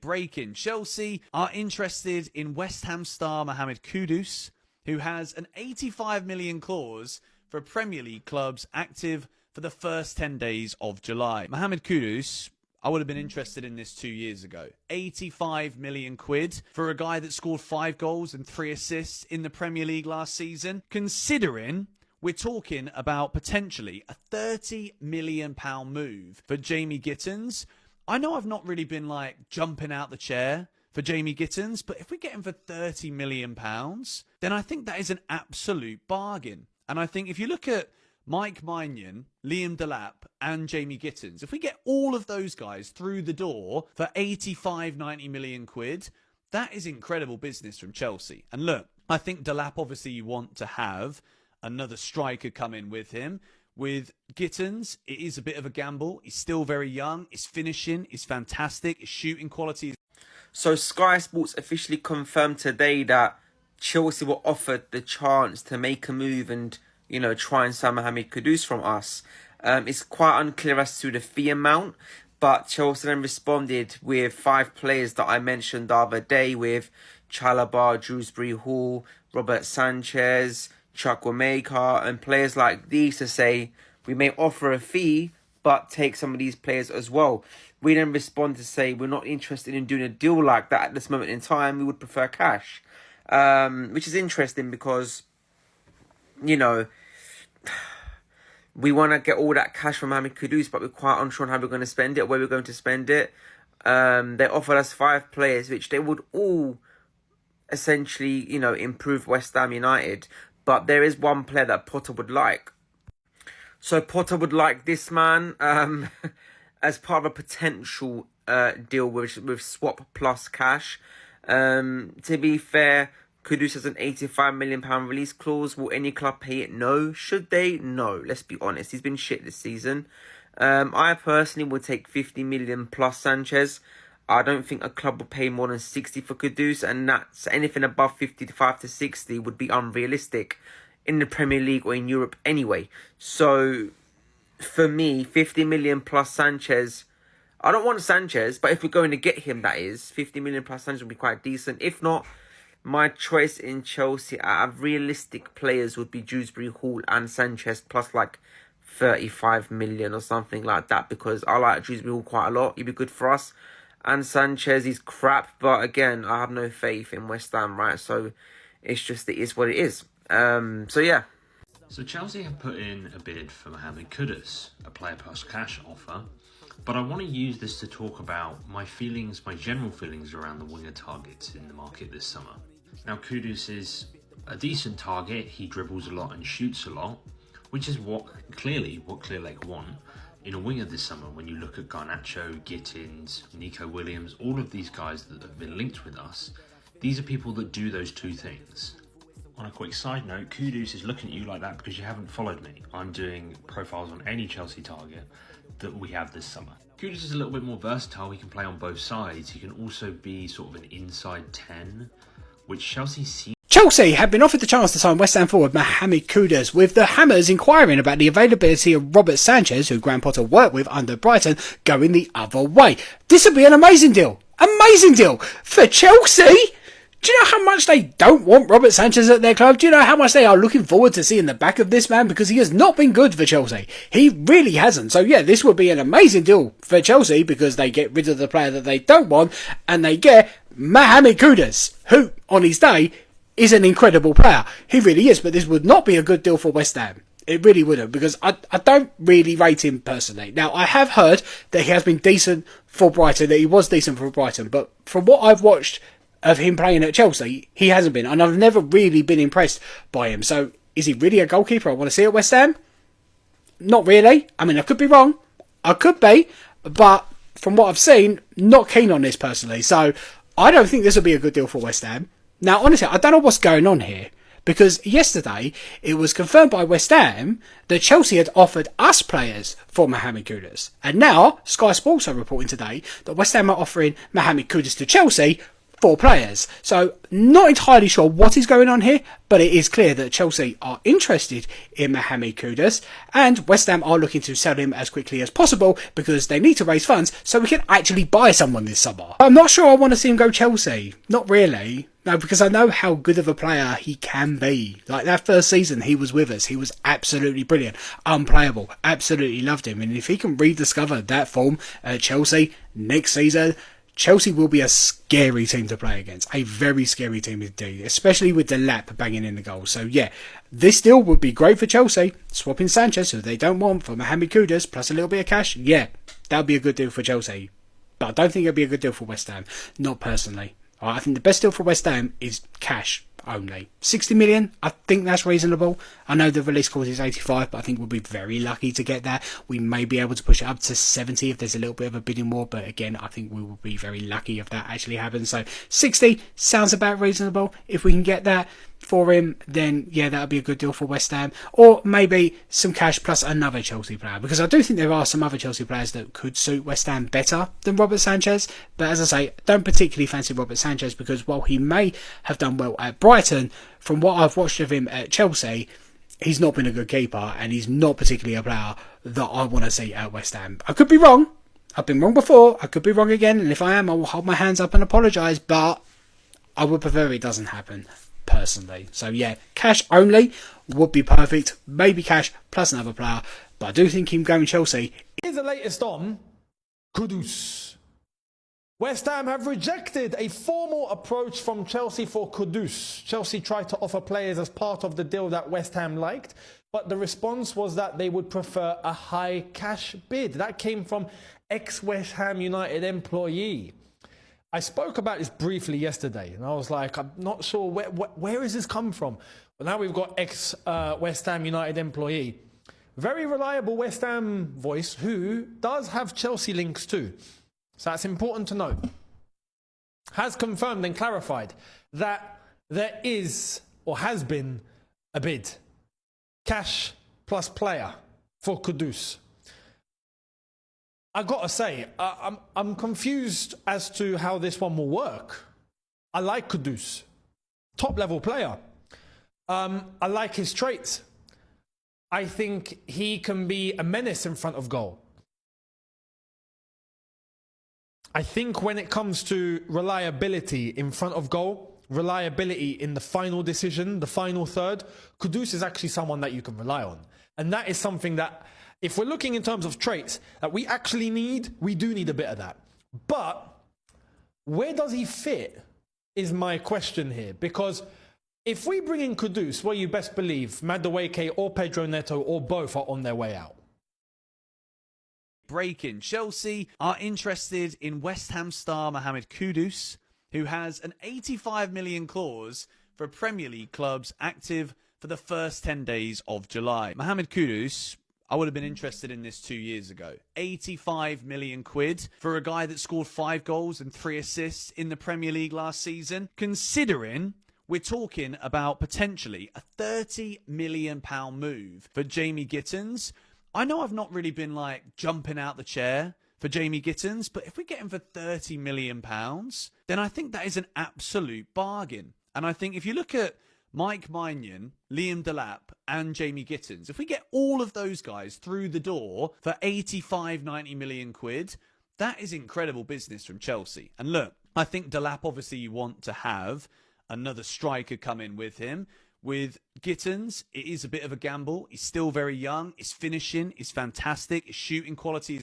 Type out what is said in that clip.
Breaking: Chelsea are interested in West Ham star Mohammed Kudus, who has an 85 million clause for Premier League clubs active for the first 10 days of July. Mohammed Kudus, I would have been interested in this 2 years ago. 85 million quid for a guy that scored 5 goals and 3 assists in the Premier League last season. Considering we're talking about potentially a £30 million move for Jamie Gittins. I know I've not really been like jumping out the chair for Jamie Gittins, but if we get him for £30 million, then I think that is an absolute bargain. And I think if you look at Mike Maignan, Liam Delap and Jamie Gittins, if we get all of those guys through the door for 85-90 million quid, that is incredible business from Chelsea. And look, I think Delap, obviously you want to have another striker come in with him. With Gittins, it is a bit of a gamble. He's still very young. His finishing is fantastic. His shooting quality is... So Sky Sports officially confirmed today that Chelsea were offered the chance to make a move and, you know, try and sign Mohammed Kudus from us. It's quite unclear as to the fee amount, but Chelsea then responded with 5 players that I mentioned the other day, with Chalobah, Dewsbury Hall, Robert Sanchez, Chukwuemeka, and players like these, to say we may offer a fee but take some of these players as well. We then respond to say we're not interested in doing a deal like that at this moment in time. We would prefer cash, which is interesting because, you know, we want to get all that cash from Mohammed Kudus, but we're quite unsure on how we're going to spend it, where we're going to spend it. They offered us 5 players, which they would all essentially, you know, improve West Ham United. But there is one player that Potter would like. So Potter would like this man as part of a potential deal with swap plus cash. To be fair, Kudus has an £85 million release clause. Will any club pay it? No. Should they? No. Let's be honest. He's been shit this season. I personally would take 50 million plus Sanchez. I don't think a club will pay more than 60 for Kudus, and that's anything above 55 to 60 would be unrealistic in the Premier League or in Europe anyway. So, for me, 50 million plus Sanchez, I don't want Sanchez, but if we're going to get him, that is, 50 million plus Sanchez would be quite decent. If not, my choice in Chelsea out of realistic players would be Dewsbury Hall and Sanchez plus like 35 million or something like that, because I like Dewsbury Hall quite a lot. He'd be good for us. And Sanchez, he's crap, but again, I have no faith in West Ham, right? So it's just, it is what it is. So yeah. So Chelsea have put in a bid for Mohammed Kudus, a player plus cash offer. But I want to use this to talk about my feelings, my general feelings around the winger targets in the market this summer. Now, Kudus is a decent target. He dribbles a lot and shoots a lot, which is what Clear Lake want in a winger this summer. When you look at Garnacho, Gittins, Nico Williams, all of these guys that have been linked with us, these are people that do those two things. On a quick side note, Kudus is looking at you like that because you haven't followed me. I'm doing profiles on any Chelsea target that we have this summer. Kudus is a little bit more versatile. He can play on both sides. He can also be sort of an inside 10, which Chelsea seems... Chelsea have been offered the chance to sign West Ham forward Mohammed Kudus, with the Hammers inquiring about the availability of Robert Sanchez, who Graham Potter worked with under Brighton, going the other way. This would be an amazing deal. Amazing deal for Chelsea. Do you know how much they don't want Robert Sanchez at their club? Do you know how much they are looking forward to seeing the back of this man? Because he has not been good for Chelsea. He really hasn't. So yeah, this would be an amazing deal for Chelsea, because they get rid of the player that they don't want and they get Mohammed Kudus, who on his day is an incredible player. He really is, but this would not be a good deal for West Ham. It really wouldn't, because I don't really rate him personally. Now, I have heard that he has been decent for Brighton, that he was decent for Brighton, but from what I've watched of him playing at Chelsea, he hasn't been, and I've never really been impressed by him. So, is he really a goalkeeper I want to see at West Ham? Not really. I mean, I could be wrong. I could be, but from what I've seen, not keen on this personally. So, I don't think this will be a good deal for West Ham. Now, honestly, I don't know what's going on here, because yesterday it was confirmed by West Ham that Chelsea had offered us players for Mohammed Kudus. And now, Sky Sports are reporting today that West Ham are offering Mohammed Kudus to Chelsea 4 players. So not entirely sure what is going on here, but it is clear that Chelsea are interested in Mohammed Kudus, and West Ham are looking to sell him as quickly as possible because they need to raise funds so we can actually buy someone this summer. I'm not sure I want to see him go Chelsea. Not really. No, because I know how good of a player he can be. Like that first season he was with us, he was absolutely brilliant, unplayable, absolutely loved him. And if he can rediscover that form at Chelsea next season, Chelsea will be a scary team to play against. A very scary team indeed, especially with the lap banging in the goal. So yeah, this deal would be great for Chelsea. Swapping Sanchez, who they don't want, for Mohammed Kudus, plus a little bit of cash. Yeah, that would be a good deal for Chelsea. But I don't think it would be a good deal for West Ham. Not personally. I think the best deal for West Ham is cash only. 60 million, I think that's reasonable. I know the release clause is 85, but I think we'll be very lucky to get that. We may be able to push it up to 70 if there's a little bit of a bidding war, but again, I think we will be very lucky if that actually happens. So 60 sounds about reasonable. If we can get that for him, then yeah, that would be a good deal for West Ham. Or maybe some cash plus another Chelsea player, because I do think there are some other Chelsea players that could suit West Ham better than Robert Sanchez. But as I say, don't particularly fancy Robert Sanchez, because while he may have done well at Brighton, from what I've watched of him at Chelsea, he's not been a good keeper, and he's not particularly a player that I want to see at West Ham. I could be wrong. I've been wrong before. I could be wrong again, and if I am, I will hold my hands up and apologise, but I would prefer it doesn't happen personally. So yeah, cash only would be perfect. Maybe cash plus another player, but I do think him going Chelsea. Here's the latest on Kudus. West Ham have rejected a formal approach from Chelsea for Kudus. Chelsea tried to offer players as part of the deal that West Ham liked, but the response was that they would prefer a high cash bid. That came from ex-West Ham United employee. I spoke about this briefly yesterday, and I was like, I'm not sure where has this come from? Well, now we've got ex-West Ham United employee. Very reliable West Ham voice who does have Chelsea links too. So that's important to note. Has confirmed and clarified that there is or has been a bid. Cash plus player for Kudus. I gotta say, I'm confused as to how this one will work. I like Kudus. Top level player. I like his traits. I think he can be a menace in front of goal. I think when it comes to reliability in front of goal, reliability in the final decision, the final third, Kudus is actually someone that you can rely on. And that is something that, if we're looking in terms of traits that we actually need, we do need a bit of that. But where does he fit is my question here. Because if we bring in Kudus, well, you best believe Madueke or Pedro Neto or both are on their way out. Breaking: Chelsea are interested in West Ham star Mohammed Kudus, who has an 85 million clause for Premier League clubs active for the first 10 days of July. Mohammed Kudus, I would have been interested in this 2 years ago. 85 million quid for a guy that scored 5 goals and 3 assists in the Premier League last season. Considering we're talking about potentially a £30 million move for Jamie Gittins. I know I've not really been like jumping out the chair for Jamie Gittins, but if we get him for £30 million, then I think that is an absolute bargain. And I think if you look at Mike Maignan, Liam Delap and Jamie Gittins, if we get all of those guys through the door for 85, 90 million quid, that is incredible business from Chelsea. And look, I think Delap, obviously you want to have another striker come in with him. With Gittins, it is a bit of a gamble. He's still very young. His finishing is fantastic. His shooting quality is